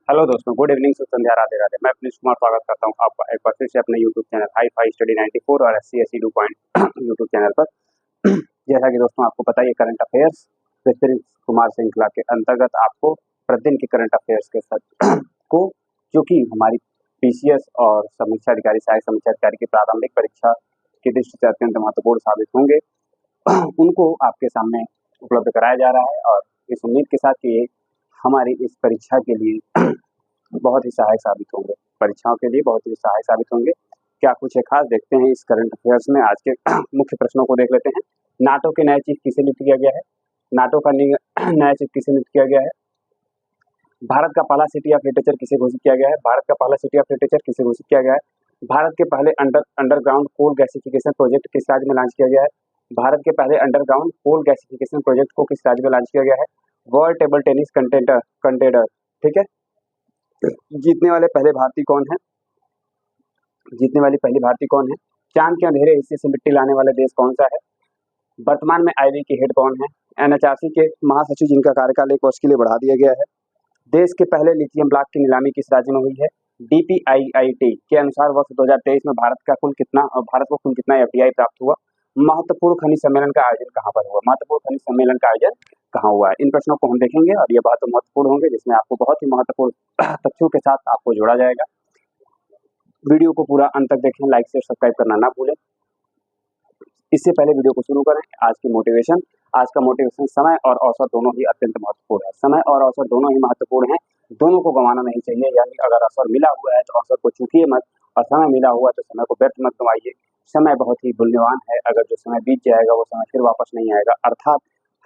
Hello दोस्तों, good evening, शुभ संध्या, राधे राधे। मैं अपनीश कुमार स्वागत करता हूं आपका एक बार फिर से अपने YouTube channel hi fi study 94 और S C S C 2 point YouTube channel पर। जैसा कि दोस्तों आपको पता है, ये करंट अफेयर्स विद कुमार श्रृंखला के अंतर्गत आपको प्रतिदिन के करंट अफेयर्स के साथ को जो कि हमारी पीसीएस और समीक्षा अधिकारी, सहायक समीक्षा अधिकारी की प्रारंभिक परीक्षा की दृष्टि से अत्यंत महत्वपूर्ण साबित होंगे, उनको आपके सामने उपलब्ध कराया जा रहा है। और इस उम्मीद के साथ कि ये हमारी इस परीक्षा के लिए बहुत ही सहायक साबित होंगे, परीक्षाओं के लिए बहुत ही सहायक साबित होंगे। क्या कुछ है खास, देखते हैं इस करंट अफेयर्स में। आज के मुख्य प्रश्नों को देख लेते हैं। नाटो के नए चीफ किसे नियुक्त किया गया है? नाटो का नया चीफ किसे नियुक्त किया गया है? भारत का पहला सिटी ऑफ लिटरेचर किसे घोषित किया गया है? भारत का पहला सिटी ऑफ लिटरेचर किसे घोषित किया गया है? भारत के पहले अंडरग्राउंड कोल गैसिफिकेशन प्रोजेक्ट किस राज्य में लॉन्च किया गया है? भारत के पहले अंडरग्राउंड कोल गैसिफिकेशन प्रोजेक्ट को किस राज्य में लॉन्च किया गया है? वर्ल्ड टेबल टेनिस कंटेंडर, ठीक है, जीतने वाले पहले भारतीय कौन है? जीतने वाली पहली भारतीय कौन है? चांद के अंधेरे हिस्से से मिट्टी लाने वाला देश कौन सा है? वर्तमान में आईवी के हेड कौन है? एनएचआरसी के महासचिव जिनका कार्यकाल 1 वर्ष के लिए बढ़ा दिया गया है। देश के पहले लिथियम ब्लॉक की नीलामी किस राज्य में हुई है? डीपीआईआईटी के अनुसार वर्ष 2023 में भारत को कुल कितना एफडीआई प्राप्त हुआ? महत्वपूर्ण खनिज सम्मेलन का आयोजन कहाँ पर हुआ? महत्वपूर्ण खनिज सम्मेलन का आयोजन कहाँ हुआ है? इन प्रश्नों को हम देखेंगे और ये बहुत महत्वपूर्ण होंगे, जिसमें आपको बहुत ही महत्वपूर्ण तथ्यों के साथ आपको जोड़ा जाएगा। वीडियो को पूरा अंत तक देखें, लाइक से सब्सक्राइब करना ना भूलें। इससे पहले वीडियो को शुरू करें, आज का मोटिवेशन समय और अवसर दोनों ही अत्यंत महत्वपूर्ण है। समय और अवसर दोनों ही महत्वपूर्ण हैं, दोनों को गंवाना नहीं चाहिए। यानी अगर अवसर मिला हुआ है तो अवसर को चूकिए मत, और समय मिला हुआ तो समय को व्यर्थ मत गंवाइए। समय बहुत ही मूल्यवान है, अगर जो समय बीत जाएगा वो समय फिर वापस नहीं आएगा। अर्थात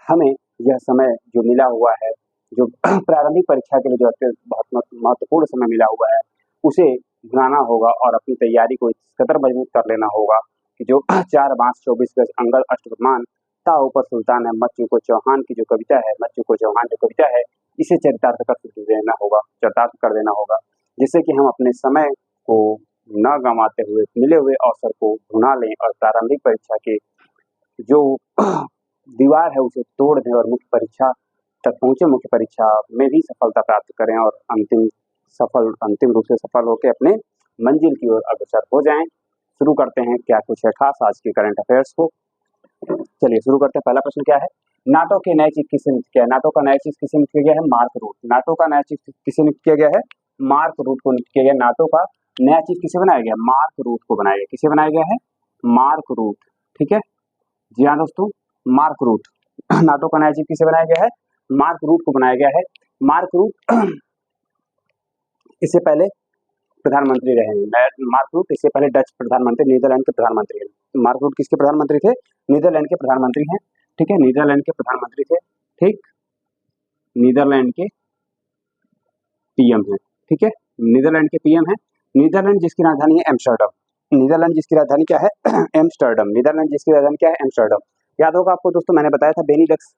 हमें यह समय जो मिला हुआ है, जो प्रारंभिक परीक्षा के लिए जो अत्यंत बहुत महत्वपूर्ण समय मिला हुआ है, उसे भुनाना होगा और अपनी तैयारी को इस कदर मजबूत कर लेना होगा कि जो 4 बांस 24 गज अंगद अष्टप्रधान ता ऊपर सुल्तान है, मच्चू को चौहान की जो कविता है, मच्चू को चौहान जो कविता है, इसे चरितार्थ कर देना होगा, जिससे कि हम अपने समय को न गंवाते हुए मिले हुए अवसर को भुना लें और प्रारंभिक परीक्षा के जो दीवार है उसे तोड़ दें और मुख्य परीक्षा तक पहुंचे, मुख्य परीक्षा में भी सफलता प्राप्त करें और अंतिम रूप से सफल होकर अपने मंजिल की ओर अग्रसर हो जाएं। शुरू करते हैं क्या कुछ है खास आज के करंट अफेयर्स को। चलिए शुरू करते हैं। पहला प्रश्न क्या है? नाटो के नए चीफ किसे नियुक्त किया है? नाटो का नया चीफ किसे नियुक्त किया गया है? Mark root. नाटो का नया चीफ किसे नियुक्त किया गया है? मार्क रूट को नियुक्त किया गया। नाटो का नया चीफ किसे बनाया गया? मार्क रूट को बनाया गया। किसे बनाया गया है? मार्क रूट, ठीक है जी हाँ दोस्तों, मार्क रूट। नाटो का नया चीफ किसे बनाया गया है? मार्क रूट को बनाया गया है। मार्क रूट इससे पहले प्रधानमंत्री रहे हैं। मार्क रूट इससे पहले डच प्रधानमंत्री, नीदरलैंड के प्रधानमंत्री हैं। मार्क रूट किसके प्रधानमंत्री थे? नीदरलैंड के प्रधानमंत्री हैं, ठीक है, नीदरलैंड के प्रधानमंत्री थे, ठीक, नीदरलैंड के पीएम हैं, ठीक है, नीदरलैंड के पीएम हैं। नीदरलैंड जिसकी राजधानी है एम्स्टर्डम। नीदरलैंड जिसकी राजधानी क्या है? एम्स्टर्डम। नीदरलैंड जिसकी राजधानी क्या है? एम्स्टर्डम। याद होगा आपको दोस्तों, मैंने बताया था बेनिलक्स,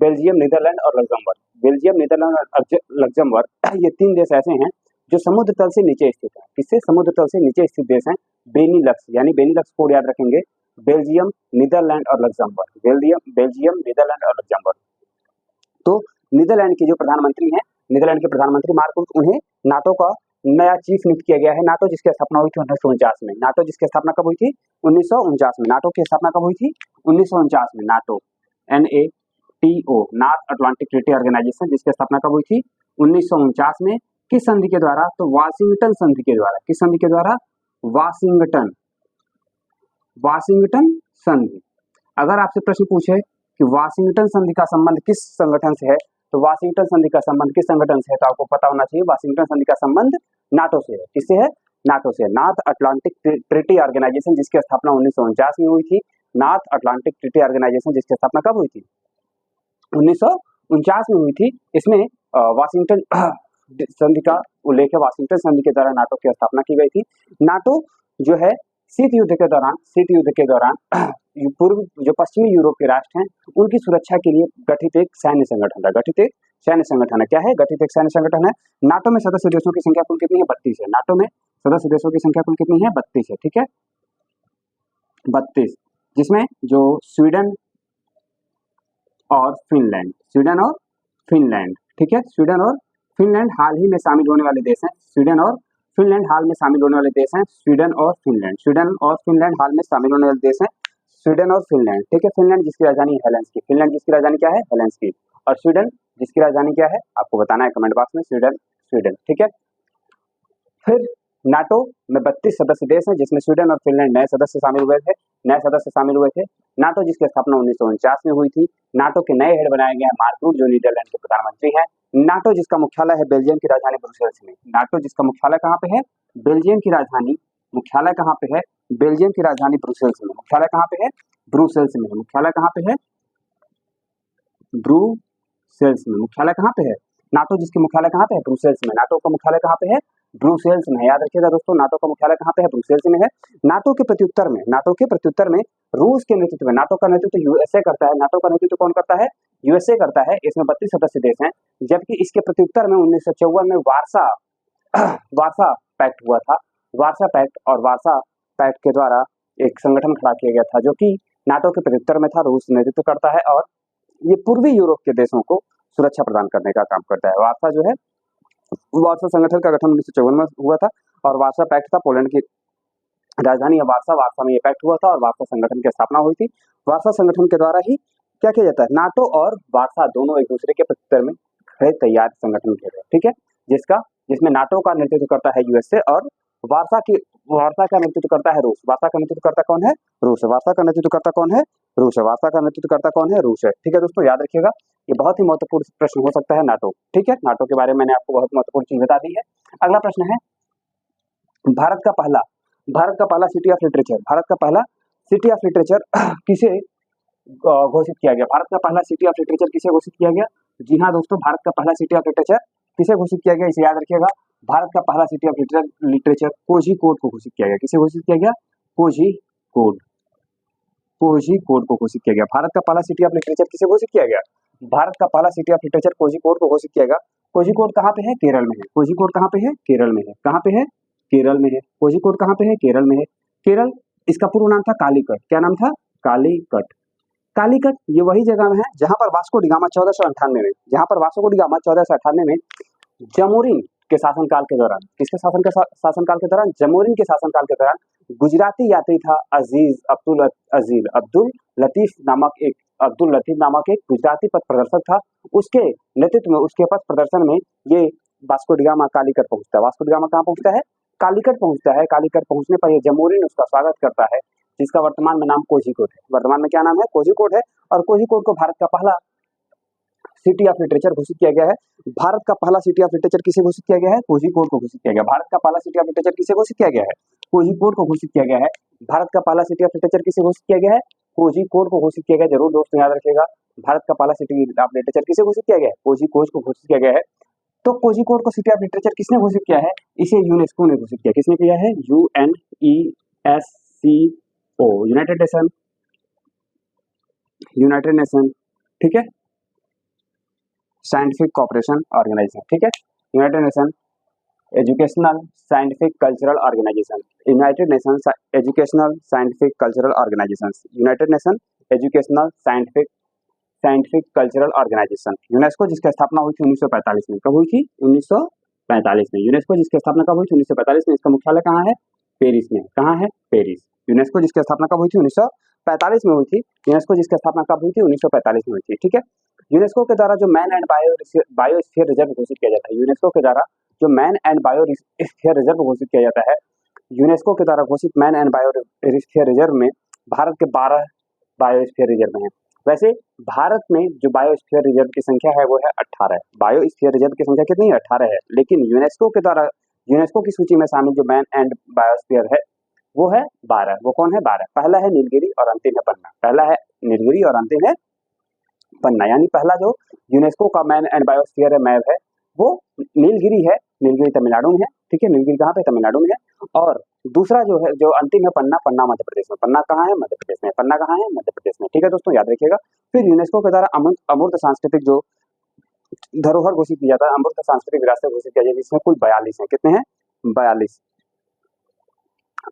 बेल्जियम, नीदरलैंड और लग्जमबर्ग। बेल्जियम, नीदरलैंड और लग्जमबर्ग, ये 3 देश ऐसे हैं जो समुद्र तल से नीचे स्थित है। किससे? समुद्र तल से नीचे स्थित देश हैं। बेनिलक्स, यानी बेनिलक्स कोड याद रखेंगे, बेल्जियम, नीदरलैंड और लग्जमबर्ग। बेल्जियम, नीदरलैंड और लग्जमबर्ग। तो नीदरलैंड के जो प्रधानमंत्री हैं, नीदरलैंड के प्रधानमंत्री मार्क रूट, उन्हें नाटो का नया चीफ नियुक्त किया गया है। नाटो जिसकी स्थापना हुई थी 1949 में। नाटो जिसकी स्थापना कब हुई थी? 1949 में। नाटो की स्थापना कब हुई थी? 1949 में। NATO, NATO, North Atlantic Treaty Organisation, जिसकी स्थापना कब हुई थी? 1949 में। किस संधि के द्वारा? तो वाशिंगटन संधि के द्वारा। किस संधि के द्वारा? वाशिंगटन संधि। अगर आपसे प्रश्न पूछे कि वाशिंगटन संधि का संबंध किस संगठन से है, तो वाशिंगटन संधि का संबंध किस संगठन से है, तो आपको पता होना चाहिए वाशिंगटन संधि का संबंध नाटो से है। किससे है? नाटो से। नॉर्थ अटलांटिक ट्रीटी ऑर्गेनाइजेशन, जिसकी स्थापना 1949 में हुई थी। नॉर्थ अटलांटिक ट्रीटी ऑर्गेनाइजेशन जिसकी स्थापना कब हुई थी? 1949 में हुई थी। इसमें वाशिंगटन संधि का उल्लेख है। वाशिंगटन संधि के द्वारा नाटो की स्थापना की गई थी। नाटो जो है शीत युद्ध के दौरान पूर्व जो पश्चिमी यूरोप के राष्ट्र हैं, उनकी सुरक्षा के लिए गठित एक सैन्य संगठन है। क्या है? गठित एक सैन्य संगठन है। नाटो में सदस्य देशों की संख्या कुल कितनी है? 32 है। नाटो में सदस्य देशों की संख्या कुल कितनी है? 32 है, ठीक है, 32, जिसमें जो स्वीडन और फिनलैंड, ठीक है, स्वीडन और फिनलैंड हाल ही में शामिल होने वाले देश हैं स्वीडन और फिनलैंड हाल में शामिल होने वाले देश हैं स्वीडन और फिनलैंड। स्वीडन और फिनलैंड हाल में शामिल होने वाले देश हैं स्वीडन और फिनलैंड। ठीक है, फिनलैंड जिसकी राजधानी हेलेंसिकी, फिनलैंड जिसकी राजधानी क्या है हेलेंसिकी, और स्वीडन जिसकी राजधानी क्या है आपको बताना है कमेंट बॉक्स में, स्वीडन स्वीडन। ठीक है, फिर नाटो में 32 सदस्य देश हैं जिसमें स्वीडन और फिनलैंड नए सदस्य शामिल हुए थे, नए सदस्य शामिल हुए थे। नाटो जिसकी स्थापना 1949 में हुई थी। नाटो के नए हेड बनाए गए हैं मार्क रूट जो नीदरलैंड के प्रधानमंत्री हैं। नाटो जिसका मुख्यालय है बेल्जियम की राजधानी ब्रुसेल्स में। नाटो जिसका मुख्यालय कहाँ पे है बेल्जियम की राजधानी, मुख्यालय कहाँ पे है बेल्जियम की राजधानी ब्रुसेल्स में। मुख्यालय कहाँ पे है ब्रुसेल्स में। मुख्यालय कहाँ पे है ब्रुसेल्स में। मुख्यालय कहाँ पे है नाटो जिसकी मुख्यालय कहाँ पे है ब्रुसेल्स में। नाटो का मुख्यालय कहाँ पे है ब्रुसेल्स में। याद रखिएगा दोस्तों, नाटो का मुख्यालय कहाँ पे है ब्रुसेल्स में है। नाटो के प्रत्युत्तर में रूस के नेतृत्व में, नाटो का नेतृत्व यूएसए करता है। नाटो का नेतृत्व कौन करता है यूएसए करता है। इसमें 32 सदस्य देश हैं, जबकि इसके प्रत्युत्तर में 1954 में वार्सा वार्सा पैक्ट हुआ था। वार्सा पैक्ट और वार्सा पैक्ट के द्वारा एक संगठन खड़ा किया गया था जो कि नाटो के प्रत्युत्तर में था। रूस नेतृत्व करता है और ये पूर्वी यूरोप के देशों को सुरक्षा प्रदान करने का काम करता है। वार्सा जो है वार्सा संगठन का गठन 1954 में हुआ था और वार्सा पैक्ट था। पोलैंड की राजधानी है वार्सा, वार्सा में ये पैक्ट हुआ था और वार्सा संगठन की स्थापना हुई थी। वार्सा संगठन के द्वारा ही क्या किया जाता है नाटो और वार्सा दोनों एक दूसरे के प्रत्युत्तर में खड़े तैयार संगठन थे। ठीक है, जिसमें नाटो का नेतृत्व करता है यूएसए और वार्सा का नेतृत्व करता है रूस। वार्सा का नेतृत्व करता कौन है रूस। वार्सा का नेतृत्व करता कौन है रूस। वार्सा का नेतृत्व करता कौन है रूस है। ठीक है दोस्तों, याद रखिएगा, ये बहुत ही महत्वपूर्ण प्रश्न हो सकता है नाटो। ठीक है, नाटो के बारे में मैंने आपको बहुत महत्वपूर्ण चीज बता दी है। अगला प्रश्न है भारत का पहला सिटी ऑफ लिटरेचर। भारत का पहला सिटी ऑफ लिटरेचर किसे घोषित किया गया। भारत का पहला सिटी ऑफ लिटरेचर किसे घोषित किया गया। जी हाँ दोस्तों, भारत का पहला सिटी ऑफ लिटरेचर किसे घोषित किया गया इसे याद रखिएगा। भारत का पहला सिटी ऑफ लिटरेचर कोझिकोड को घोषित किया गया। किसे घोषित किया गया कोझिकोड को घोषित किया गया। भारत का पहला सिटी ऑफ लिटरेचर किसे घोषित किया गया भारत का पहला सिटी ऑफ लिटरेचर कोझिकोड को घोषित किया गया। कोझिकोड कहाँ पे है केरल में है। कोझिकोड कहाँ पे है केरल में है। कहाँ पे है केरल में है। कोझिकोड कहाँ पे है केरल में है। केरल, इसका पूर्व नाम था कालीकट। क्या नाम था कालीकट। कालीकट ये वही जगह में है जहां पर वास्को डी गामा 1498 में जमोरिन के शासनकाल के दौरान, किसके शासनकाल के दौरान जमोरिन के शासनकाल के दौरान गुजराती यात्री था अब्दुल लतीफ नामक एक गुजराती पथ प्रदर्शक था। उसके नेतृत्व में उसके पथ प्रदर्शन में ये वास्को डी गामा कालीकट पहुंचता है। वास्को डी गामा कहाँ पहुंचता है कालीकट पहुंचता है। कालीकट पहुंचने पर ये जमोरिन उसका स्वागत करता है, जिसका वर्तमान में नाम कोझिकोड है। वर्तमान में क्या नाम है कोझिकोड है। और कोझिकोड को भारत का पहला सिटी ऑफ लिटरेचर घोषित किया गया है। भारत का पहला सिटी ऑफ लिटरेचर किसे घोषित किया गया है कोझिकोड को घोषित किया गया। भारत का पहला सिटी ऑफ लिटरेचर किसे घोषित किया गया है कोझिकोड को घोषित किया गया है। भारत का पहला सिटी ऑफ लिटरेचर किसे घोषित किया गया है कोझिकोड को घोषित किया गया। जरूर दोस्तों याद रखिएगा, भारत का पहला सिटी ऑफ लिटरेचर किसे घोषित किया गया है कोझिकोड को घोषित किया गया है। तो कोझिकोड को सिटी ऑफ लिटरेचर किसने घोषित किया है इसे यूनेस्को ने घोषित किया। किसने किया है UNESCO, यूनाइटेड नेशन। ठीक है, साइंटिफिक कॉपरेशन ऑर्गेनाइजेशन। ठीक है, United Nation Educational Scientific Cultural Organisation. United Nation Educational Scientific Cultural Organisation. United Nation Educational Scientific Cultural Organisation. UNESCO जिसकी स्थापना हुई थी 1945 में। कब हुई थी 1945 में। यूनेस्को जिसकी स्थापना कब हुई थी 1945 में। इसका मुख्यालय कहाँ है पेरिस में। कहाँ है पेरिस। यूनेस्को जिसकी स्थापना कब हुई थी 1945 में हुई थी। यूनेस्को जिसकी स्थापना कब हुई थी 1945 में हुई थी। ठीक है, यूनेस्को के द्वारा जो मैन एंड बायोस्फीयर रिजर्व घोषित किया जाता है। यूनेस्को के द्वारा जो मैन एंड बायोस्फीयर रिजर्व घोषित किया जाता है, यूनेस्को के द्वारा घोषित मैन एंड बायोस्फीयर रिजर्व में भारत के 12 बायोस्फीयर रिजर्व हैं। वैसे भारत में जो बायोस्फीयर रिजर्व की संख्या है वो है 18 है। बायोस्फीयर रिजर्व की संख्या कितनी है 18 है। लेकिन यूनेस्को के द्वारा यूनेस्को की सूची में शामिल जो मैन एंड बायोस्फीयर है वो है 12। वो कौन है 12। पहला है नीलगिरी और अंतिम है पन्ना। पहला है नीलगिरी और अंतिम है पन्ना। यानी पहला जो यूनेस्को का मैन एंड बायोस्फीयर मैप है वो नीलगिरी है। नीलगिरी तमिलनाडु में है। ठीक है, नीलगिरी कहाँ पे तमिलनाडु में है। और दूसरा जो है जो अंतिम है पन्ना। पन्ना मध्य प्रदेश में। पन्ना कहाँ है मध्य प्रदेश में। पन्ना कहाँ है मध्य प्रदेश में। ठीक है दोस्तों, याद रखिएगा। फिर यूनेस्को के द्वारा अमूर्त सांस्कृतिक जो धरोहर घोषित किया जाता है, अमूर्त सांस्कृतिक विरासत घोषित किया जाता है, जिसमें कुल 42 है। कितने हैं 42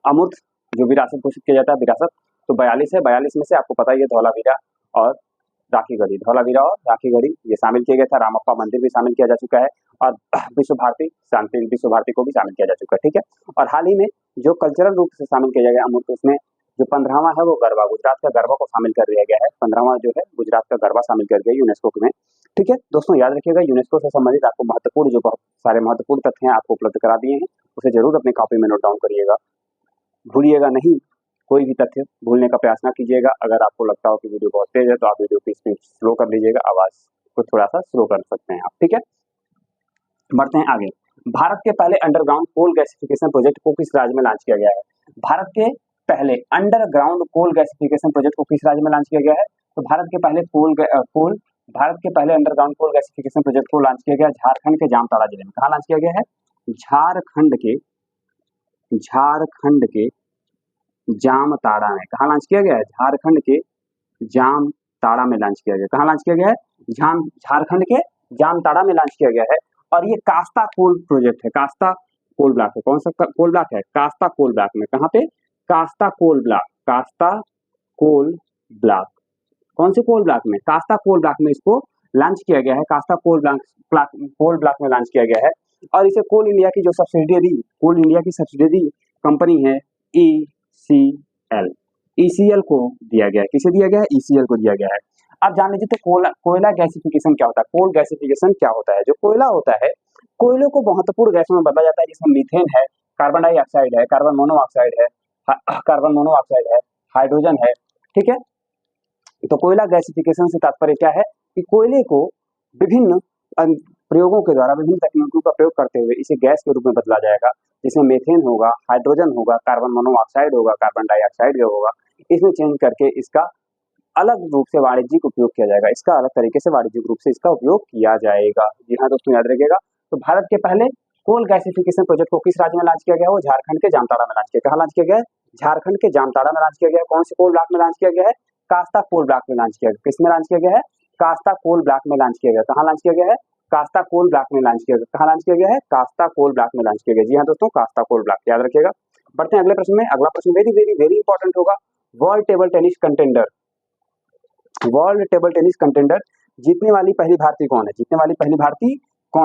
अमूर्त जो विरासत घोषित किया जाता है विरासत, तो 42 है। 42 में से आपको पता ही है धौलावीरा और राखी गढ़ी, धौलावीरा और राखी गढ़ी ये शामिल किया गया था। रामप्पा मंदिर भी शामिल किया जा चुका है और विश्व भारती शांति विश्व भारती को भी शामिल किया जा चुका है, ठीक है। और हाल ही में जो कल्चरल रूप से शामिल किया गया अमूर्त, उसमें जो 15वां है वो गरबा, गुजरात का गरबा को शामिल कर दिया गया है। 15वां जो है गुजरात का गरबा शामिल कर दिया यूनेस्को में, ठीक है। दोस्तों याद रखिएगा, यूनेस्को से संबंधित आपको महत्वपूर्ण जो बहुत सारे महत्वपूर्ण तथ्य हैं आपको उपलब्ध करा दिए हैं, उसे जरूर अपनी कॉपी में नोट डाउन करिएगा, भूलिएगा नहीं, कोई भी तथ्य भूलने का प्रयास ना कीजिएगा। अगर आपको लगता हो कि वीडियो बहुत तेज है तो आप वीडियो की स्पीड स्लो कर लीजिएगा, आवाज को थोड़ा सा स्लो कर सकते हैं आप, ठीक है। बढ़ते हैं आगे। भारत के पहले अंडरग्राउंड कोल गैसिफिकेशन प्रोजेक्ट को किस राज्य में लॉन्च किया गया है? भारत के पहले अंडरग्राउंड कोल गैसिफिकेशन प्रोजेक्ट को किस राज्य में लॉन्च किया गया है? तो भारत के पहले अंडरग्राउंड कोल गैसिफिकेशन प्रोजेक्ट को लॉन्च किया गया झारखंड के जामताड़ा जिले में। कहाँ लॉन्च किया गया है? झारखंड के जामताड़ा में। कहाँ लॉन्च किया गया है? झारखंड के जामताड़ा में लॉन्च किया गया। कहाँ लॉन्च किया गया है? झारखंड के जामताड़ा में लॉन्च किया गया है। और ये कास्ता कोल प्रोजेक्ट है, कास्ता कोल ब्लॉक है। कौन सा कोल ब्लॉक है? कास्ता कोल ब्लॉक में। कहाँ पे? कास्ता कोल ब्लॉक, कास्ता कोल ब्लॉक। कौन से कोल ब्लॉक में? कास्ता कोल ब्लॉक में इसको लॉन्च किया गया है। कास्ता कोल ब्लॉक में लॉन्च किया गया है। और इसे कोल इंडिया की जो सब्सिडियरी कंपनी है ECL को दिया गया है। किसे दिया गया है? ECL को दिया गया है। अब जान लीजिए तो कोयला गैसिफिकेशन क्या होता है? कोल गैसिफिकेशन क्या होता है? जो कोयला होता है, कोयले को महत्वपूर्ण गैसों में बदला जाता है, जिसमें मीथेन है, कार्बन डाइऑक्साइड है, कार्बन मोनोऑक्साइड है, हाइड्रोजन है, ठीक है। तो कोयला गैसिफिकेशन से तात्पर्य क्या है कि कोयले को विभिन्न प्रयोगों के द्वारा, विभिन्न तकनीकों का प्रयोग करते हुए इसे गैस के रूप में बदला जाएगा, जिसमें मीथेन होगा, हाइड्रोजन होगा, कार्बन मोनोऑक्साइड होगा, कार्बन डाइऑक्साइड होगा। इसमें चेंज करके इसका अलग रूप से वाणिज्यिक उपयोग किया जाएगा, इसका अलग तरीके से वाणिज्यिक रूप से इसका उपयोग किया जाएगा। जी हाँ दोस्तों, याद रखिएगा। तो भारत के पहले कोल गैसिफिकेशन प्रोजेक्ट को किस राज्य में लॉन्च किया गया है? वो झारखंड के जामताड़ा में लॉन्च किया गया। कहाँ लॉन्च किया गया है? झारखंड के जामताड़ा में लॉन्च किया गया है। कौन से कोल ब्लॉक में लॉन्च किया गया है? कास्ता कोल ब्लॉक में लॉन्च किया गया। किसमें लॉन्च किया गया है? कास्ता कोल ब्लॉक में लॉन्च किया गया। कहाँ लॉन्च किया गया है? कास्ता कोल ब्लॉक में लॉन्च किया गया। कहाँ लॉन्च किया गया है? कास्ता कोल ब्लॉक में लॉन्च किया गया। जी हाँ दोस्तों, कास्ता कोल ब्लॉक, याद रखिएगा। बढ़ते हैं अगले प्रश्न में। अगला प्रश्न वेरी वेरी वेरी इंपॉर्टेंट होगा। वर्ल्ड टेबल टेनिस कंटेंडर जीतने वाली पहली भारतीय कौन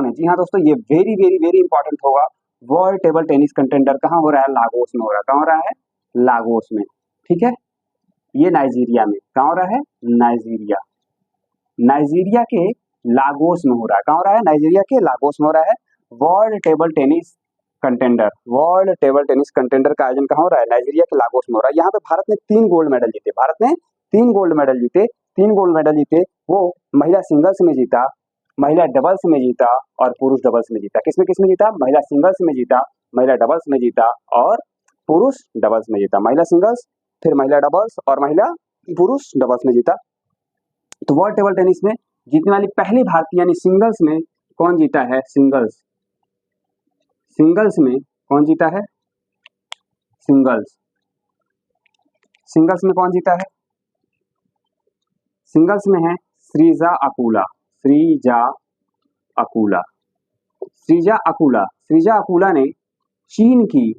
है? जी हाँ दोस्तों, ये वेरी वेरी वेरी इंपॉर्टेंट होगा। वर्ल्ड टेबल टेनिस कंटेंडर कहाँ हो रहा है? लागोस में हो रहा है। कहाँ हो रहा है? लागोस में, ठीक है। ये नाइजीरिया में। कहाँ हो रहा है? नाइजीरिया के लागोस में हो रहा है। कहाँ हो रहा है? नाइजीरिया के लागोस में हो रहा है। वर्ल्ड टेबल टेनिस कंटेंडर का आयोजन कहाँ हो रहा है? नाइजीरिया के लागोस में हो रहा है। यहाँ पे भारत ने 3 गोल्ड मेडल जीते। वो महिला सिंगल्स में जीता, महिला डबल्स में जीता और पुरुष डबल्स में जीता। किसमें जीता? महिला सिंगल्स में जीता, महिला डबल्स में जीता और पुरुष डबल्स में जीता। महिला सिंगल्स, फिर महिला डबल्स और महिला पुरुष डबल्स में जीता। तो वर्ल्ड टेबल टेनिस में जीतने वाली पहली भारतीय यानी सिंगल्स में कौन जीता है? सिंगल्स में कौन जीता है? सिंगल्स में कौन जीता है? सिंगल्स में है श्रीजा अकुला ने चीन की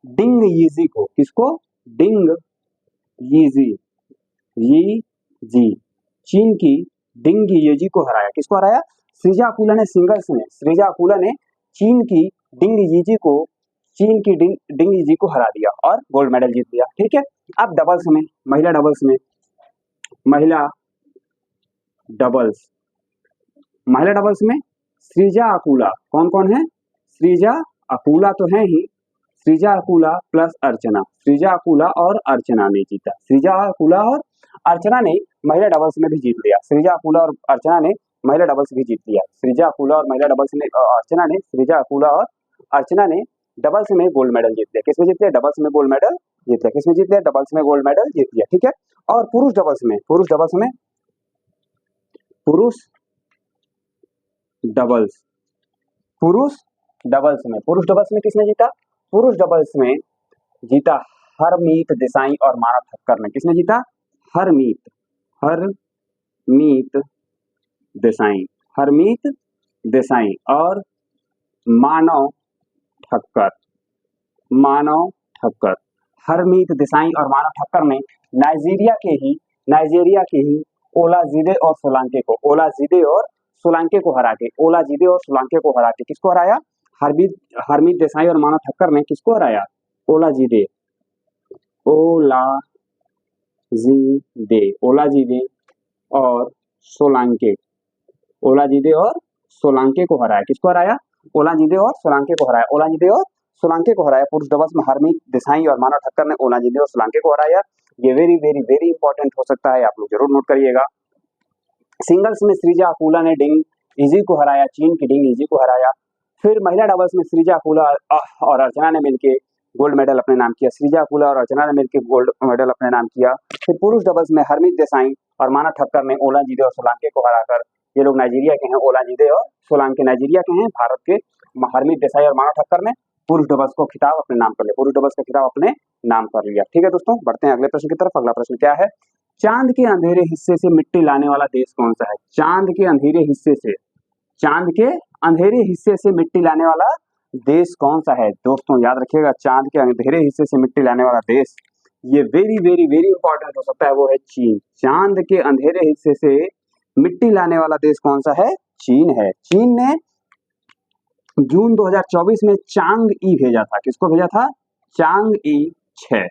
डिंग यीजी को, किसको? डिंग यीजी, चीन की डिंग यीजी को हराया। किसको हराया? श्रीजा अकुला ने सिंगल्स में, चीन की डिंग यीजी को हरा दिया और गोल्ड मेडल जीत लिया, ठीक है। अब डबल्स में, महिला डबल्स में श्रीजा अकुला, कौन है? श्रीजा अकुला तो है ही, श्रीजा अकुला प्लस अर्चना, श्रीजा अकुला और अर्चना ने जीता। श्रीजा अकुला और अर्चना ने महिला डबल्स में भी जीत लिया। श्रीजा अकुला और अर्चना ने महिला डबल्स भी जीत लिया। श्रीजा अकुला और अर्चना ने डबल्स में गोल्ड मेडल जीत लिया। किसमें जीत लिया? डबल्स में गोल्ड मेडल जीत लिया। किसमें जीत लिया? डबल्स में गोल्ड मेडल जीत लिया, ठीक है। और पुरुष डबल्स में किसने जीता? पुरुष डबल्स में जीता हरमीत देसाई और मानव ठक्कर ने। किसने जीता? हरमीत देसाई और मानव ठक्कर। हरमीत देसाई और मानव ठक्कर ने नाइजीरिया के ही ओलाजीदे और सोलांके को हरा के किसको हराया? हरमीत देसाई और मानव ठक्कर ने किसको हराया? ओलाजीदे और सोलांके को हराया। किसको हराया? ओलाजीदे और सोलांके को हराया। पुरुष डबल्स में हरमीत देसाई और मानव ठक्कर ने ओलाजीदे और सोलांके को हराया। ये वेरी वेरी वेरी इंपॉर्टेंट हो सकता है, आप लोग जरूर नोट करिएगा। सिंगल्स में श्रीजा अकूला ने डिंग इजी को हराया, चीन की डिंग इजी को हराया। फिर महिला डबल्स में श्रीजा अकूला और अर्चना ने मिलकर गोल्ड मेडल अपने नाम किया। फिर पुरुष डबल्स में हरमीत देसाई और मानव ठक्कर ने ओलाजीदे और सोलांके को हराकर, ये लोग नाइजीरिया के हैं, ओलाजीदे और सोलांके नाइजीरिया के हैं, भारत के हरमीत देसाई और मानव ठक्कर ने पुरुष डबल्स का खिताब अपने नाम कर लिया। ठीक है दोस्तों, बढ़ते हैं अगले प्रश्न की तरफ। अगला प्रश्न क्या है? चांद के अंधेरे हिस्से से मिट्टी लाने वाला देश कौन सा है? चांद के अंधेरे हिस्से से मिट्टी लाने वाला देश कौन सा है? दोस्तों याद रखिएगा, चांद के अंधेरे हिस्से से मिट्टी लाने वाला देश, ये वेरी वेरी वेरी इंपॉर्टेंट हो सकता है, वो है चीन। चांद के अंधेरे हिस्से से मिट्टी लाने वाला देश कौन सा है? चीन है। चीन ने जून 2024 में चांग ई भेजा था। किसको भेजा था? चांग ई 6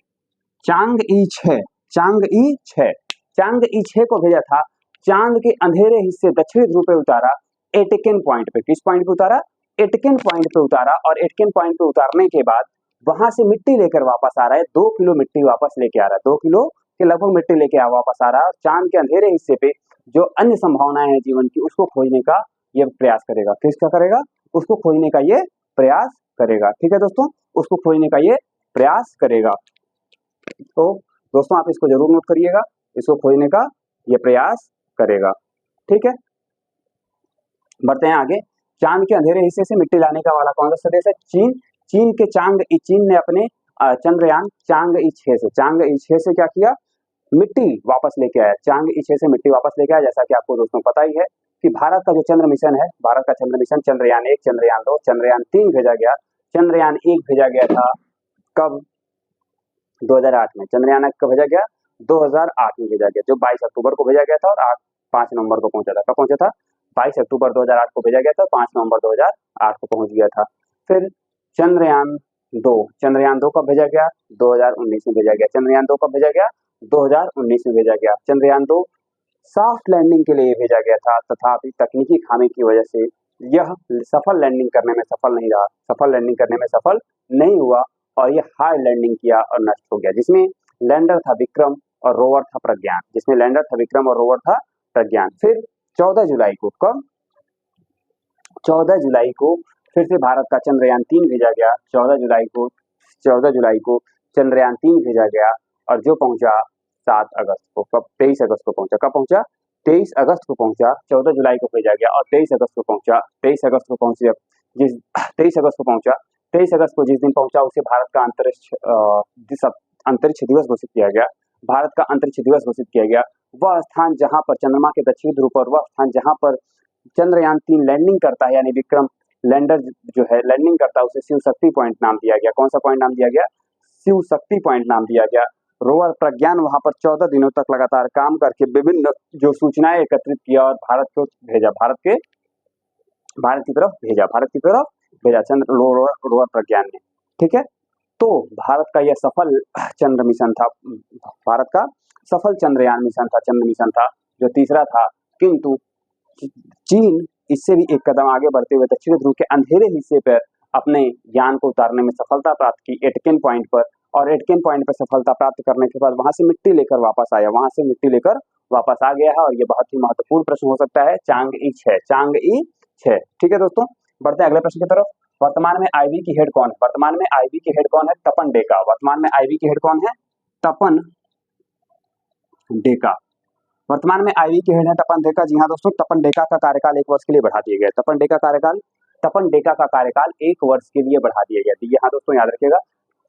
को भेजा था। चांद के अंधेरे हिस्से दक्षिणी ध्रुव पे उतारा, एटकेन पॉइंट पे। किस पॉइंट पे उतारा? एटकेन पॉइंट पे उतारा। और एटकेन पॉइंट पे उतारने के बाद वहां से मिट्टी लेकर वापस आ रहा है, 2 किलो मिट्टी वापस लेके आ रहा है, 2 किलो के लगभग मिट्टी लेके वापस आ रहा है। चांद के अंधेरे हिस्से पे जो अन्य संभावनाएं हैं जीवन की, उसको खोजने का ये प्रयास करेगा। किसका करेगा? उसको खोजने का ये प्रयास करेगा। ठीक है दोस्तों, उसको खोजने का ये प्रयास करेगा। तो दोस्तों आप इसको जरूर नोट करिएगा, इसको खोजने का ये प्रयास करेगा। ठीक है, बढ़ते हैं आगे। चांद के अंधेरे हिस्से से मिट्टी लाने का वाला कौन सा देश है? चीन। चीन ने अपने चंद्रयान चांग ई 6 से क्या किया? मिट्टी वापस लेके आया। चांग ई 6 से मिट्टी वापस लेके आया। जैसा कि आपको दोस्तों पता ही है कि भारत का जो चंद्र मिशन है, भारत का चंद्र मिशन चंद्रयान 1, चंद्रयान 2, चंद्रयान 3 भेजा गया। चंद्रयान 1 भेजा गया था कब? 2008 में। चंद्रयान 1 कब भेजा गया? 2008 में भेजा गया, जो 22 अक्टूबर को भेजा गया था और 5 नवंबर को पहुंचा था। कब पहुंचा था? 22 अक्टूबर 2008 को भेजा गया था, 5 नवंबर 2008 को पहुंच गया था। फिर चंद्रयान 2 कब भेजा गया? 2019 में भेजा गया। चंद्रयान 2 कब भेजा गया? 2019 में भेजा गया। चंद्रयान 2 सॉफ्ट लैंडिंग के लिए भेजा गया था, तथापि तकनीकी खामी की वजह से यह सफल लैंडिंग करने में सफल नहीं हुआ और यह हार्ड लैंडिंग किया और नष्ट हो गया, जिसमें लैंडर था विक्रम और रोवर था प्रज्ञान। फिर 14 जुलाई को, कब? 14 जुलाई को फिर से भारत का चंद्रयान 3 भेजा गया। 14 जुलाई को चंद्रयान 3 भेजा गया और जो पहुंचा 7 अगस्त को। कब? 23 अगस्त को पहुंचा। कब पहुंचा? 23 अगस्त को पहुंचा। 14 जुलाई को भेजा गया और 23 अगस्त को पहुंचा। 23 अगस्त को जिस दिन पहुंचा उसे भारत का अंतरिक्ष दिवस घोषित किया गया। वह स्थान जहां पर चंद्रमा के दक्षिणी ध्रुव पर, वह स्थान जहां पर चंद्रयान 3 लैंडिंग करता है, यानी विक्रम लैंडर जो है लैंडिंग करता है, उसे शिव शक्ति पॉइंट नाम दिया गया। कौन सा पॉइंट नाम दिया गया? शिव शक्ति पॉइंट नाम दिया गया। रोवर प्रज्ञान वहां पर 14 दिनों तक लगातार काम करके विभिन्न जो सूचनाएं एकत्रित किया और भारत की तरफ भेजा रोवर प्रज्ञान ने। ठीक है, तो भारत का यह सफल चंद्र मिशन था, भारत का सफल चंद्रयान मिशन था, चंद्र मिशन था, जो तीसरा था। किंतु चीन इससे भी एक कदम आगे बढ़ते हुए दक्षिणी ध्रुव के अंधेरे हिस्से पर अपने यान को उतारने में सफलता प्राप्त की, एटकेन पॉइंट पर। और एटकेन पॉइंट पर सफलता प्राप्त करने के बाद वहां से मिट्टी लेकर वापस आ गया है। और ये बहुत ही महत्वपूर्ण प्रश्न हो सकता है, चांग ई 6। ठीक है दोस्तों, बढ़ते हैं अगले प्रश्न की तरफ। वर्तमान में आईबी की हेड कौन है? तपन डेका। वर्तमान में आईबी की हेड कौन है? तपन डेका। वर्तमान में आईबी की हेड है तपन डेका। जी हाँ दोस्तों, तपन डेका का कार्यकाल 1 वर्ष के लिए बढ़ा दिया गया। तपन डेका का कार्यकाल 1 वर्ष के लिए बढ़ा दिया गया। जी हाँ दोस्तों, याद रखिएगा,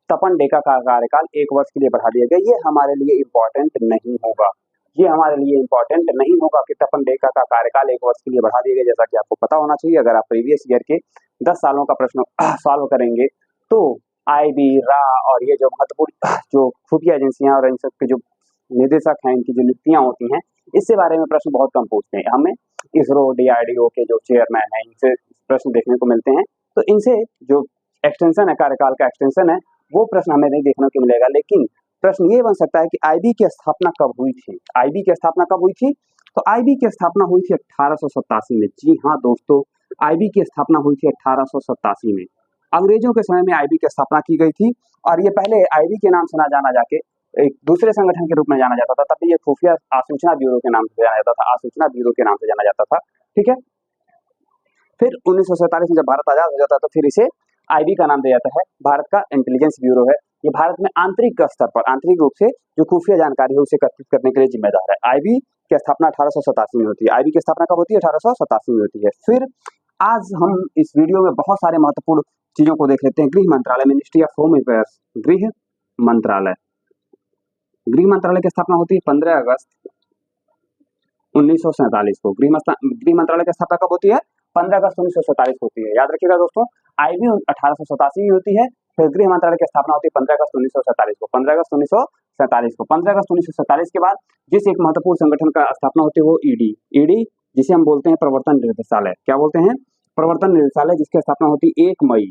तपन डेका का कार्यकाल 1 वर्ष के लिए बढ़ा दिया गया। ये हमारे लिए इंपॉर्टेंट नहीं होगा कि तपन डेका का कार्यकाल 1 वर्ष के लिए बढ़ा दिया गया, जैसा कि आपको पता होना चाहिए। अगर आप प्रीवियस ईयर के 10 सालों का प्रश्न सॉल्व करेंगे तो आईबी, रा और ये जो महत्वपूर्ण जो खुफिया एजेंसियां और इन सब के जो निदेशक हैं, इनकी जो नियुक्तियां होती हैं, इससे बारे में प्रश्न बहुत कम पूछते हैं। हमें इसरो, डीआरडीओ के जो चेयरमैन हैं, इनसे प्रश्न देखने को मिलते हैं। तो इनसे जो एक्सटेंशन है, कार्यकाल का एक्सटेंशन है, वो प्रश्न हमें नहीं देखने को मिलेगा। लेकिन प्रश्न ये बन सकता है कि आईबी की स्थापना कब हुई थी? आईबी की स्थापना कब हुई थी? तो आईबी की स्थापना हुई थी 1887 में। जी हाँ दोस्तों, आईबी की स्थापना हुई थी 1887 में। अंग्रेजों के समय में आईबी की स्थापना की गई थी और ये पहले आईबी के नाम से ना जाना जाके एक दूसरे संगठन के रूप में जाना जाता था। तब भी ये खुफिया आसूचना ब्यूरो के नाम से जाना जाता था, आसूचना ब्यूरो के नाम से जाना जाता था। ठीक है। फिर 1947 में जब भारत आजाद हो जाता है तो फिर इसे आईबी का नाम दिया जाता है, भारत का इंटेलिजेंस ब्यूरो है। ये भारत में आंतरिक स्तर पर, आंतरिक रूप से जो खुफिया जानकारी है उसे एकत्रित करने के लिए जिम्मेदार है। आईबी की स्थापना 1887 में होती है। आईबी की स्थापना कब होती है? 1887 में होती है। फिर आज हम इस वीडियो में बहुत सारे महत्वपूर्ण चीजों को देख लेते हैं। गृह मंत्रालय, मिनिस्ट्री ऑफ होम अफेयर्स, गृह मंत्रालय। गृह मंत्रालय की स्थापना होती है 15 अगस्त 1947 को। गृह मंत्रालय की स्थापना कब होती है? 15 अगस्त 1947 होती है। याद रखिएगा दोस्तों, आईबी 1887 में होती है, फिर गृह मंत्रालय की स्थापना होती है 15 अगस्त 1947 को। 15 अगस्त 1947 को। 15 अगस्त 1947 के बाद जिस एक महत्वपूर्ण संगठन का स्थापना होती है वो ईडी, जिसे हम बोलते हैं प्रवर्तन निदेशालय। क्या बोलते हैं? प्रवर्तन निदेशालय, जिसकी स्थापना होती है 1 मई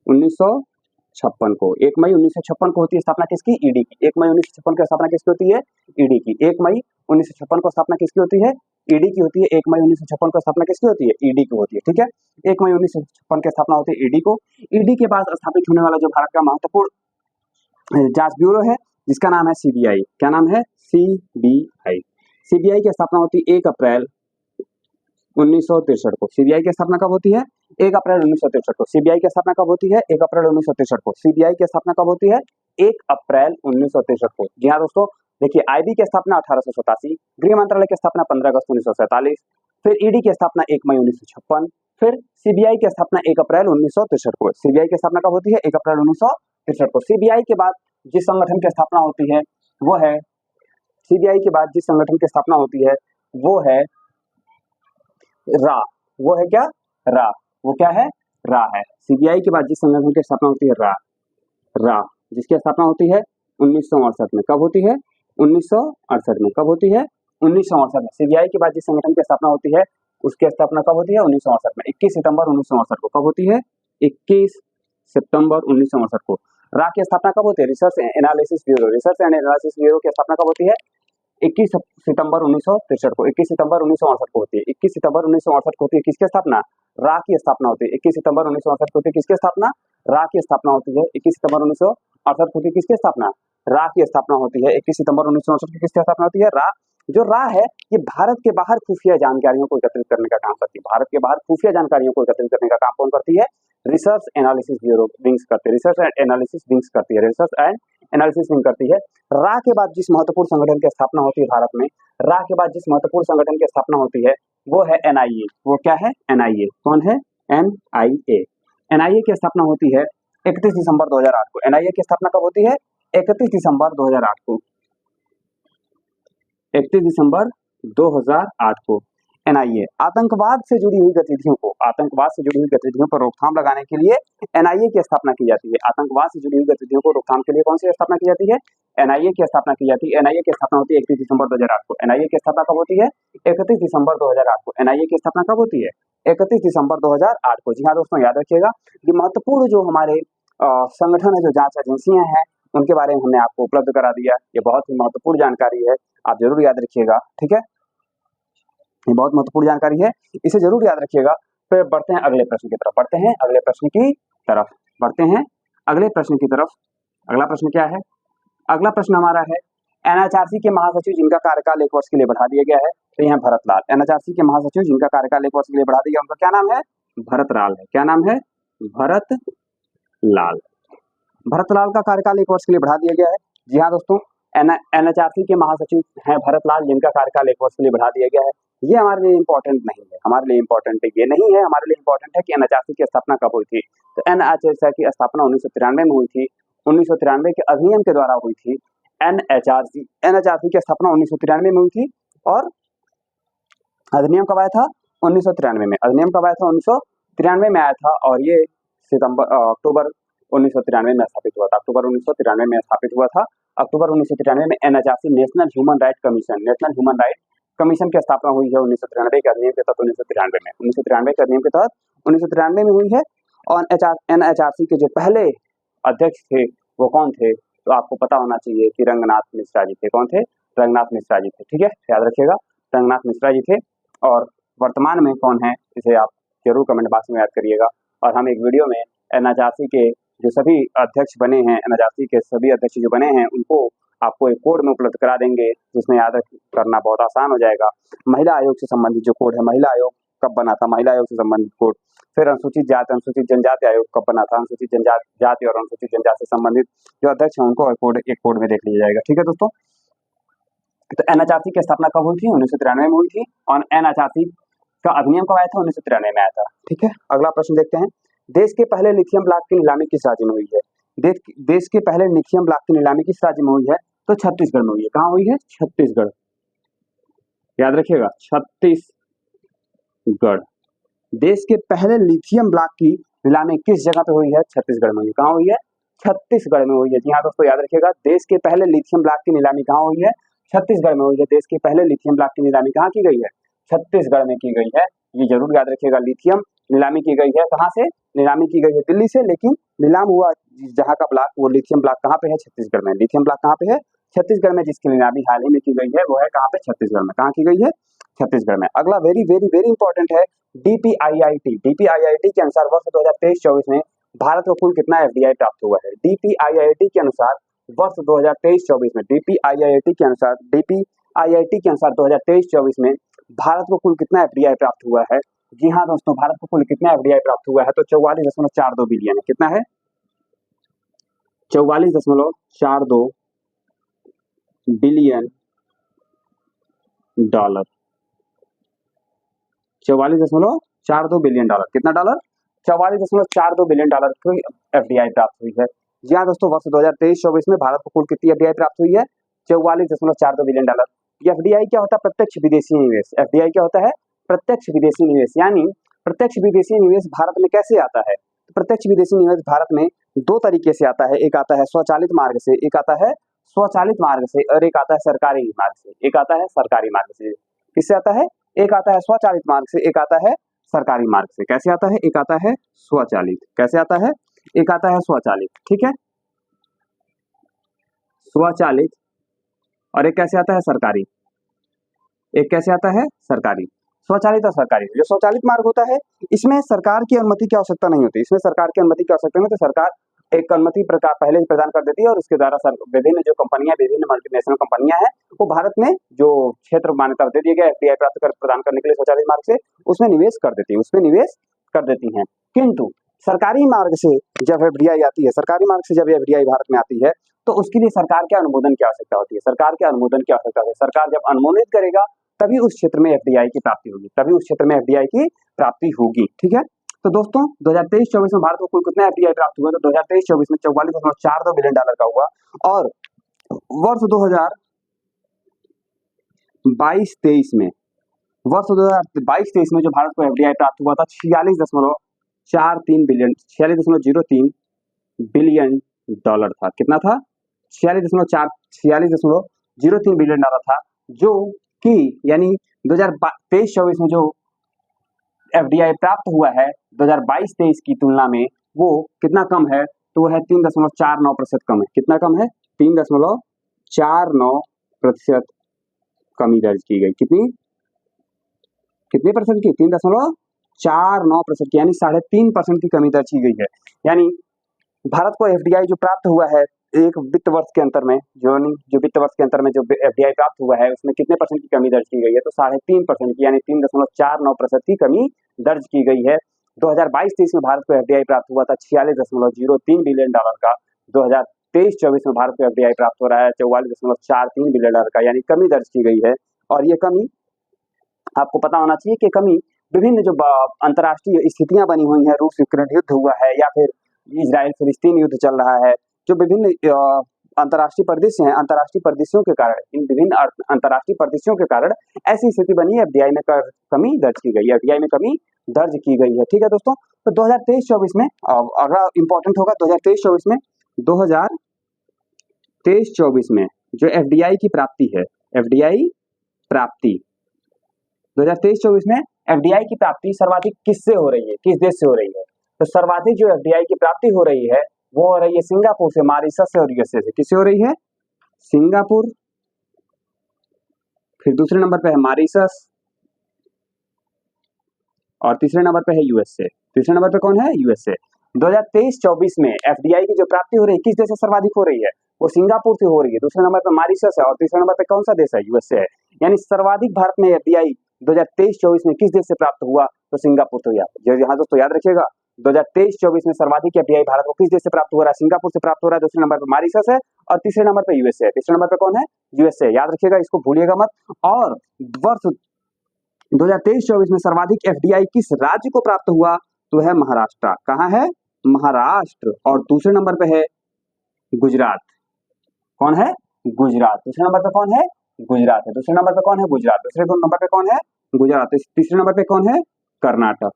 1956 को। 1 मई 1956 को होती है स्थापना किसकी? ईडी की। 1 मई 1956 की स्थापना किसकी होती है? ईडी की। 1 मई 1956 को स्थापना किसकी होती है? ईडी की होती है। 1 मई 1956 को स्थापना किसकी होती है? ईडी की होती है। ठीक है। 1 मई 1956 की स्थापना होती है ईडी को। ईडी के बाद स्थापित होने वाला जो भारत का महत्वपूर्ण जांच ब्यूरो है, जिसका नाम है सीबीआई। क्या नाम है? सीबीआई। सीबीआई की स्थापना होती है 1 अप्रैल 1963 को। सीबीआई की स्थापना कब होती है? 1 अप्रैल 1963 को। सीबीआई की स्थापना कब होती है? 1 अप्रैल 1963 को। सीबीआई की स्थापना कब होती है? 1 अप्रैल 1963 को। जी हाँ दोस्तों, देखिए आईबी की स्थापना 1887, गृह मंत्रालय की स्थापना 15 अगस्त 1947, फिर ईडी की स्थापना 1 मई 1956, फिर सीबीआई की स्थापना 1 अप्रैल 1963 को। सीबीआई की स्थापना कब होती है? 1 अप्रैल 1963 को। सीबीआई के बाद जिस संगठन की स्थापना होती है वो है, सीबीआई के बाद जिस संगठन की स्थापना होती है वो है रा। वो है क्या? रा। वो क्या है? रा है। सीबीआई के बाद जिस संगठन की स्थापना होती है रा, जिसकी स्थापना होती है 1968 में। कब होती है? 1968 में। कब होती है? 1968 में। सीबीआई के बाद जिस संगठन की स्थापना होती है उसकी स्थापना कब होती है? 1968 में। 21 सितंबर 1968 को। कब होती है? 21 सितंबर 1968 को। रा की स्थापना कब होती है? Research and analysis bureau. Research and analysis bureau की स्थापना कब होती है? 21 सितंबर 1963 को। 21 सितंबर 1968 को होती है। 21 सितंबर 1968 को होती है किसकी स्थापना? रा की स्थापना होती है। 21 सितंबर 1968 को होती है किसकी स्थापना? रा की स्थापना होती है। 21 सितंबर 1968 को होती है किसकी स्थापना? रा की स्थापना होती है। 21 सितंबर 1968 की किसकी स्थापना होती है? रा। जो रा है ये भारत के बाहर खुफिया जानकारियों को एकत्रित करने का काम करती है। भारत के बाहर खुफिया जानकारियों को एकत्रित करने का काम कौन करती है? रिसर्च एनालिसिस ब्यूरो विंग्स करती है। रिसर्च एंड एनालिसिस विंग्स करती है। रिसर्च एंड एनालिसिस विंग करती है। रा के बाद जिस महत्वपूर्ण संगठन की स्थापना होती है भारत में, रा के बाद जिस महत्वपूर्ण संगठन की स्थापना होती है वो है एनआईए। वो क्या है? एनआईए। कौन है? एनआईए। एनआईए की स्थापना होती है 31 दिसंबर 2008 को। एनआईए की स्थापना कब होती है? 31 दिसंबर 2008 को। 31 दिसंबर 2008 को। एनआईए आतंकवाद से जुड़ी हुई गतिविधियों को, आतंकवाद से जुड़ी हुई गतिविधियों पर रोकथाम लगाने के लिए एनआईए की स्थापना की जाती है। आतंकवाद से जुड़ी हुई गतिविधियों को रोकथाम के लिए कौन सी स्थापना की जाती है? एनआईए की स्थापना की जाती है। एनआईए की स्थापना होती है 31 दिसंबर 2008 को। एनआईए की स्थापना कब होती है? 31 दिसंबर 2008 को। एनआईए की स्थापना कब होती है? 31 दिसंबर 2008 को। जी हाँ दोस्तों, याद रखिएगा ये महत्वपूर्ण जो हमारे संगठन है, जो जांच एजेंसियां हैं, उनके बारे में हमने आपको उपलब्ध करा दिया। ये बहुत ही महत्वपूर्ण जानकारी है, आप जरूर याद रखिएगा। ठीक है, ये बहुत महत्वपूर्ण जानकारी है, इसे जरूर याद रखिएगा। फिर बढ़ते हैं अगले प्रश्न की तरफ। बढ़ते हैं अगले प्रश्न की तरफ। बढ़ते हैं अगले प्रश्न की तरफ। अगला प्रश्न क्या है? अगला प्रश्न हमारा है एनएचआरसी के महासचिव जिनका कार्यकाल 1 वर्ष के लिए बढ़ा दिया गया है, तो यह भरत लाल। एनएचआरसी के महासचिव जिनका कार्यकाल 1 वर्ष के लिए बढ़ा दिया गया, उनका क्या नाम है? भरत लाल है। क्या नाम है? भरत लाल। भरत लाल का कार्यकाल 1 वर्ष के लिए बढ़ा दिया गया है। जी हाँ दोस्तों, एनएचआरसी के महासचिव हैं भरत लाल, जिनका कार्यकाल 1 वर्ष के लिए बढ़ा दिया गया है। ये हमारे लिए इंपॉर्टेंट नहीं है, हमारे लिए इंपॉर्टेंट ये नहीं है। हमारे लिए इंपॉर्टेंट है कि एनएचआरसी की स्थापना कब हुई थी। तो एनएचआरसी की स्थापना 1993 में हुई थी। 1993 के अधिनियम के द्वारा हुई थी। एनएचआरसी की स्थापना 1993 में हुई थी और अधिनियम कब आया था? 1993 में। अधिनियम कब आया था? 1993 में आया था और ये अक्टूबर 1993 में स्थापित हुआ था। अक्टूबर 1993 में स्थापित हुआ था। अक्टूबर 1993 में NHRC national human right commission, national human right commission की स्थापना हुई है 1993 के अधिनियम के तहत 1993 में। 1993 के अधिनियम के तहत 1993 में हुई है। और NHRC के जो पहले अध्यक्ष थे वो कौन थे? तो आपको पता होना चाहिए कि रंगनाथ मिश्रा जी थे। कौन थे? रंगनाथ मिश्रा जी थे। ठीक है, याद रखिएगा, रंगनाथ मिश्रा जी थे। और वर्तमान में कौन है इसे आप जरूर कमेंट बॉक्स में याद करिएगा। और हम एक वीडियो में NHRC के जो सभी अध्यक्ष बने हैं, NHRC के सभी अध्यक्ष जो बने हैं उनको आपको एक कोड में उपलब्ध करा देंगे, जिसमें याद करना बहुत आसान हो जाएगा। महिला आयोग से संबंधित जो कोड है, महिला आयोग कब बना था, महिला आयोग से संबंधित कोड। फिर अनुसूचित जाति अनुसूचित जनजाति आयोग कब बना था, अनुसूचित जनजाति और अनुसूचित जनजाति से संबंधित जो अध्यक्ष हैं उनको एक कोड में देख लिया जाएगा। ठीक है दोस्तों, तो NHRC की स्थापना कब हुई थी? 1993 में हुई थी। और NHRC का अधिनियम कब आया था? 1993 में आया था। ठीक है, अगला प्रश्न देखते हैं। देश के पहले लिथियम ब्लॉक की नीलामी किस राज्य में हुई है? देश के पहले लिथियम ब्लॉक की नीलामी किस राज्य में हुई है? तो छत्तीसगढ़ में हुई है। कहाँ हुई है? छत्तीसगढ़। याद रखिएगा, छत्तीसगढ़। देश के पहले लिथियम ब्लॉक की नीलामी किस जगह पे हुई है? छत्तीसगढ़ में हुई। कहाँ हुई है? छत्तीसगढ़ में हुई है। जी हाँ दोस्तों, याद रखिएगा, देश के पहले लिथियम ब्लॉक की नीलामी कहाँ हुई है? छत्तीसगढ़ में हुई है। देश के पहले लिथियम ब्लॉक की नीलामी कहाँ की गई है? छत्तीसगढ़ में की गई है। ये जरूर याद रखिएगा, लिथियम नीलामी की गई है। कहाँ से नीलामी की गई है? दिल्ली से, लेकिन नीलाम हुआ जहाँ का ब्लॉक, वो लिथियम ब्लॉक कहाँ पे है? छत्तीसगढ़ में। लिथियम ब्लॉक कहाँ पे है? छत्तीसगढ़ में। जिसकी नीलामी हाल ही में की गई है वो है कहाँ पे? छत्तीसगढ़ में। कहाँ की गई है? छत्तीसगढ़ में। अगला वेरी वेरी वेरी इंपॉर्टेंट है, DPIIT। DPIIT के अनुसार वर्ष 2023-24 में भारत को कुल कितना FDI प्राप्त हुआ है? DPIIT के अनुसार वर्ष 2023-24 में, DPIIT के अनुसार 2023-24 में भारत को कुल कितना FDI प्राप्त हुआ है? जी हाँ दोस्तों, भारत को कुल कितना FDI प्राप्त हुआ है? तो 44.42 बिलियन है। कितना है? 44.42 बिलियन डॉलर। 44.42 billion dollar. कितना डॉलर? 44.42 बिलियन डॉलर की FDI प्राप्त हुई है। जी हाँ दोस्तों, वर्ष 2023-24 में भारत को कुल कितनी FDI प्राप्त हुई है? 44.42 बिलियन डॉलर। ये FDI क्या होता है? प्रत्यक्ष विदेशी निवेश। FDI क्या होता है? प्रत्यक्ष विदेशी निवेश। यानी प्रत्यक्ष विदेशी निवेश भारत में कैसे आता है? प्रत्यक्ष विदेशी निवेश भारत में दो तरीके से आता है। एक आता है स्वचालित मार्ग से, एक आता है स्वचालित मार्ग से, और एक आता है सरकारी मार्ग से। एक आता है सरकारी मार्ग से। किससे आता है? एक आता है स्वचालित मार्ग से, एक आता है सरकारी मार्ग से। कैसे आता है? एक आता है स्वचालित। कैसे आता है? एक आता है स्वचालित। ठीक है, स्वचालित। और एक कैसे आता है? सरकारी। एक कैसे आता है? सरकारी। स्वचालित और सरकारी। जो स्वचालित मार्ग होता है इसमें सरकार की अनुमति की आवश्यकता नहीं होती। इसमें सरकार की अनुमति की आवश्यकता नहीं, तो सरकार एक अनुमति प्रकार पहले ही प्रदान कर देती है, और उसके द्वारा विभिन्न जो कंपनियां, विभिन्न मल्टीनेशनल कंपनियां हैं, वो भारत में जो क्षेत्र मान्यता दे दिए गए FDI प्राप्त कर प्रदान करने के लिए स्वचालित मार्ग से, उसमें निवेश कर देती है, उसमें निवेश कर देती हैं। किंतु सरकारी मार्ग से जब FDI आती है, सरकारी मार्ग से जब FDI भारत में आती है, तो उसके लिए सरकार के अनुमोदन की आवश्यकता होती है। सरकार के अनुमोदन की आवश्यकता है। सरकार जब अनुमोदित करेगा तभी उस क्षेत्र में FDI की प्राप्ति होगी, तभी उस क्षेत्र में FDI की प्राप्ति होगी। ठीक है, तो दोस्तों 2023-24 में भारत को कुल कितना FDI प्राप्त हुआ? तो 2023-24 में 44.42 बिलियन डॉलर का हुआ। और वर्ष 2022-23 में, वर्ष 2022-23 में जो भारत को FDI प्राप्त हुआ था 46.43 बिलियन, 46.03 बिलियन डॉलर था। कितना था? 46.03 बिलियन डॉलर था, जो कि यानी 2023-24 में जो FDI प्राप्त हुआ है 2022-23 की तुलना में वो कितना कम है? तो वो है 3.49% कम है। कितना कम है? 3.49% कमी दर्ज की गई। कितनी परसेंट की? 3.49% की, यानी 3.5% की कमी दर्ज की गई है। यानी भारत को FDI जो प्राप्त हुआ है एक वित्त वर्ष के अंतर में, जो वित्त वर्ष के अंतर में जो FDI प्राप्त हुआ है उसमें कितने परसेंट की कमी दर्ज की गई है? तो 3.5% की, यानी 3.49% की कमी दर्ज की गई है। 2022-23 में भारत को FDI प्राप्त हुआ था 46.03 बिलियन डॉलर का। 2023-24 में भारत को FDI प्राप्त हो रहा है 44.43 बिलियन डॉलर का, यानी कमी दर्ज की गई है। और ये कमी आपको पता होना चाहिए कि कमी विभिन्न जो अंतर्राष्ट्रीय स्थितियां बनी हुई हैं, रूस यूक्रेन युद्ध हुआ है, या फिर इजराइल फिलिस्तीन युद्ध चल रहा है, जो विभिन्न अंतर्राष्ट्रीय परिदृश्य हैं, अंतर्राष्ट्रीय परिदृश्यों के कारण, इन विभिन्न अंतर्राष्ट्रीय परिदृश्यों के कारण ऐसी स्थिति बनी है, एफडीआई में कमी दर्ज की गई है, एफडीआई में कमी दर्ज की गई है। ठीक है दोस्तों, तो 2023-24 में अगला इंपॉर्टेंट होगा 2023-24 में 2023-24 में जो एफडीआई की प्राप्ति है, एफडीआई प्राप्ति 2023-24 में एफडीआई की प्राप्ति सर्वाधिक किससे हो रही है, किस देश से हो रही है? तो सर्वाधिक जो एफडीआई की प्राप्ति हो रही है वो हो रही है सिंगापुर से, मॉरिशस से और यूएसए से। किससे हो रही है? सिंगापुर, फिर दूसरे नंबर पे है मॉरिशस और तीसरे नंबर पे है यूएसए। तीसरे नंबर पे कौन है? यूएसए। 2023-24 में एफडीआई की जो प्राप्ति हो रही है किस देश से सर्वाधिक हो रही है? वो सिंगापुर से हो रही है। दूसरे नंबर पे मॉरिशस है और तीसरे नंबर पे कौन सा देश है? यूएसए है। यानी सर्वाधिक भारत में एफडीआई 2023-24 में किस देश से प्राप्त हुआ? तो सिंगापुर से हुआ। यहाँ दोस्तों याद रखिएगा 2023-24 में सर्वाधिक एफडीआई भारत को किस देश से प्राप्त हो रहा है? सिंगापुर से प्राप्त हो रहा है। दूसरे नंबर पे मॉरिशस है और तीसरे नंबर पे यूएसए है। तीसरे नंबर पे कौन है? यूएसए। याद रखिएगा, इसको भूलिएगा मत। और वर्ष 2023-24 में सर्वाधिक एफडीआई किस राज्य को प्राप्त हुआ? तो है महाराष्ट्र। कहाँ है? महाराष्ट्र। और दूसरे नंबर पे है गुजरात। कौन है? गुजरात। दूसरे नंबर पे कौन है? गुजरात है। दूसरे नंबर पे कौन है? गुजरात। दूसरे नंबर पे कौन है? गुजरात। तीसरे नंबर पे कौन है? कर्नाटक।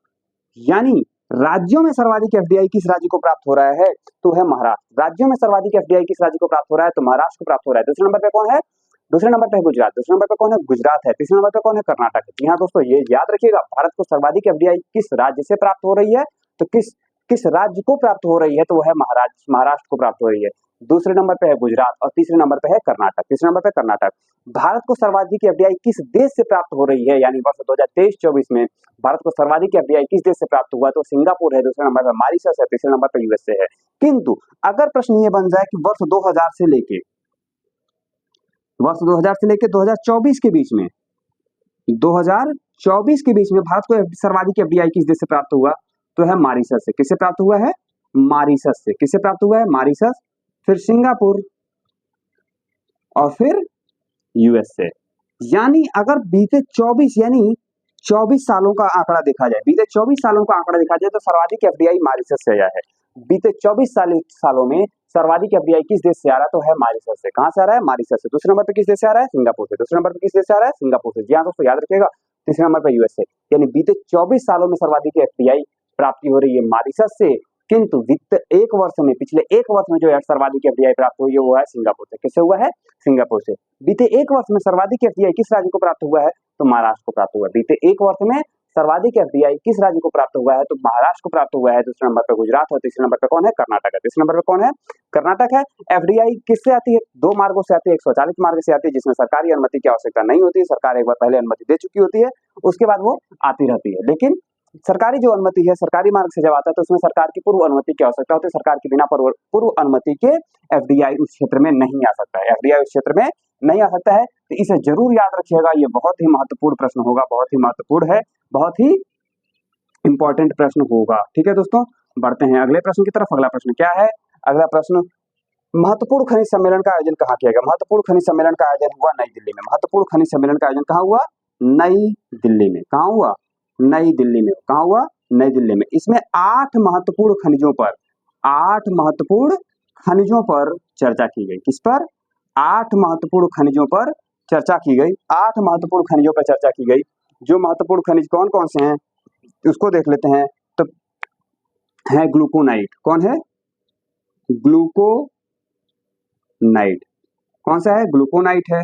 यानी राज्यों में सर्वाधिक एफडीआई किस राज्य को प्राप्त हो रहा है? तो है महाराष्ट्र। राज्यों में सर्वाधिक एफडीआई किस राज्य को प्राप्त हो रहा है? तो महाराष्ट्र को प्राप्त हो रहा है। दूसरे नंबर पे कौन है? दूसरे नंबर पे है गुजरात। दूसरे नंबर पे कौन है? गुजरात है। तीसरे नंबर पे कौन है? कर्नाटक है। यहाँ दोस्तों ये याद रखिएगा, भारत को सर्वाधिक एफडीआई किस राज्य से प्राप्त हो रही है? तो किस राज्य को प्राप्त हो रही है? तो वो है महाराष्ट्र को प्राप्त हो रही है। दूसरे नंबर पे है गुजरात और तीसरे नंबर पे है कर्नाटक। तीसरे नंबर पे कर्नाटक। भारत को सर्वाधिक एफडीआई किस देश से प्राप्त हो रही है? यानी वर्ष 2023-24 में भारत को सर्वाधिक एफडीआई किस देश से प्राप्त हुआ? तो सिंगापुर है। दूसरे नंबर पे मॉरिशस है। तीसरे नंबर पे यूएसए है। किंतु अगर प्रश्न ये बन जाए कि वर्ष 2000 से लेके 2024 के बीच में, 2024 के बीच में भारत को सर्वाधिक एफडीआई किस देश से प्राप्त हुआ? तो है मॉरिशस से। किससे प्राप्त हुआ है? मॉरिशस से। किससे प्राप्त हुआ है? मॉरिशस, फिर सिंगापुर और फिर यूएसए। यानी अगर बीते 24 सालों का आंकड़ा देखा जाए, बीते 24 सालों का आंकड़ा देखा जाए तो सर्वाधिक एफडीआई मॉरिशस से आया है। बीते 24 सालों में सर्वाधिक एफडीआई किस देश से आ रहा है? तो है मॉरिशस से। कहां से आ रहा है? मॉरिशस से। दूसरे नंबर पे किस देश से आ रहा है? सिंगापुर से। दूसरे नंबर पे किस देश से आ रहा है? सिंगापुर से। जी हाँ दोस्तों याद रखिएगा। तीसरे नंबर पे यूएसए। यानी बीते 24 सालों में सर्वाधिक एफडीआई प्राप्ति हो रही है मॉरिशस से, किंतु वित्त एक वर्ष में, पिछले एक वर्ष में जो सर्वाधिक एफडीआई प्राप्त हुई है वो है सिंगापुर से। किससे हुआ है? सिंगापुर से। बीते एक वर्ष में सर्वाधिक एफडीआई किस राज्य को प्राप्त हुआ है? तो महाराष्ट्र को प्राप्त हुआ है। बीते एक वर्ष में सर्वाधिक एफडीआई किस राज्य को प्राप्त हुआ है? तो महाराष्ट्र को प्राप्त हुआ है। दूसरे नंबर पे गुजरात और तीसरे नंबर पे कौन है? कर्नाटक है। तीसरे नंबर पे कौन है? कर्नाटक है। एफडीआई किससे आती है? दो मार्गों से आती है। एक स्वचालित मार्ग से आती है जिसमें सरकारी अनुमति की आवश्यकता नहीं होती है। सरकार एक बार पहले अनुमति दे चुकी होती है, उसके बाद वो आती रहती है। लेकिन सरकारी जो अनुमति है, सरकारी मार्ग से जब आता है तो उसमें सरकार की पूर्व अनुमति की आवश्यकता होती है। सरकार के बिना पूर्व अनुमति के एफडीआई उस क्षेत्र में नहीं आ सकता है। एफडीआई उस क्षेत्र में नहीं आ सकता है। तो इसे जरूर याद रखिएगा, ये बहुत ही महत्वपूर्ण प्रश्न होगा, बहुत ही महत्वपूर्ण है, बहुत ही इंपॉर्टेंट प्रश्न होगा। ठीक है दोस्तों, बढ़ते हैं अगले प्रश्न की तरफ। अगला प्रश्न क्या है? अगला प्रश्न, महत्वपूर्ण खनिज सम्मेलन का आयोजन कहाँ किया गया? महत्वपूर्ण खनिज सम्मेलन का आयोजन हुआ नई दिल्ली में। महत्वपूर्ण खनिज सम्मेलन का आयोजन कहाँ हुआ? नई दिल्ली में। कहाँ हुआ? नई दिल्ली में। कहाँ हुआ? नई दिल्ली में। इसमें 8 महत्वपूर्ण खनिजों पर चर्चा की गई। किस पर? 8 महत्वपूर्ण खनिजों पर चर्चा की गई। 8 महत्वपूर्ण खनिजों पर चर्चा की गई। जो महत्वपूर्ण खनिज कौन कौन से हैं उसको देख लेते हैं। तो है ग्लूकोनाइट। कौन है? ग्लूकोनाइट। कौन सा है? ग्लूकोनाइट है।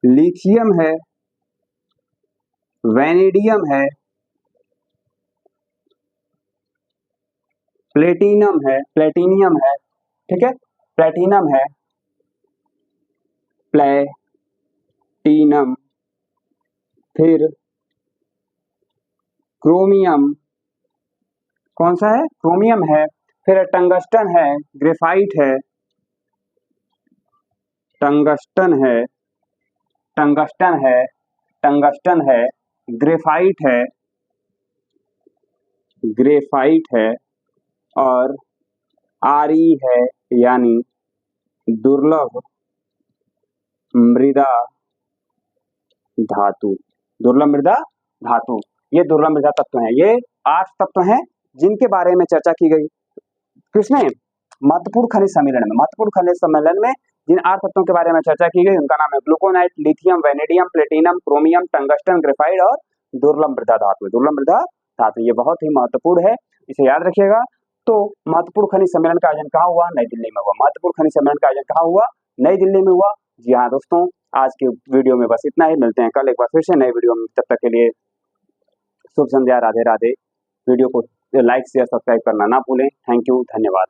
लिथियम है, वैनेडियम है, प्लेटिनियम है। ठीक है, प्लेटिनम है, प्लेटिनम, फिर क्रोमियम। कौन सा है? क्रोमियम है। फिर टंगस्टन है, ग्रेफाइट है, टंगस्टन है, ग्रेफाइट है और आरी है, यानी दुर्लभ मृदा धातु। ये दुर्लभ मृदा तत्व हैं। ये 8 तत्व हैं जिनके बारे में चर्चा की गई। किसने? महत्वपूर्ण खनिज सम्मेलन में, महत्वपूर्ण खनिज सम्मेलन में जिन 8 तत्वों के बारे में चर्चा की गई उनका नाम है glauconite, lithium, vanadium, platinum, chromium, tungsten, graphite और दुर्लभ मृदा धातु। दुर्लभ मृदा धातु ये बहुत ही महत्वपूर्ण है, इसे याद रखिएगा। तो महत्वपूर्ण खनिज सम्मेलन का आयोजन कहाँ हुआ? नई दिल्ली में हुआ। महत्वपूर्ण खनिज सम्मेलन का आयोजन कहाँ हुआ? नई दिल्ली में हुआ। जी हाँ दोस्तों, आज के वीडियो में बस इतना ही। मिलते हैं कल एक बार फिर से नए वीडियो में। तब तक के लिए शुभ संध्या, राधे राधे। वीडियो को लाइक शेयर सब्सक्राइब करना ना भूलें। थैंक यू, धन्यवाद।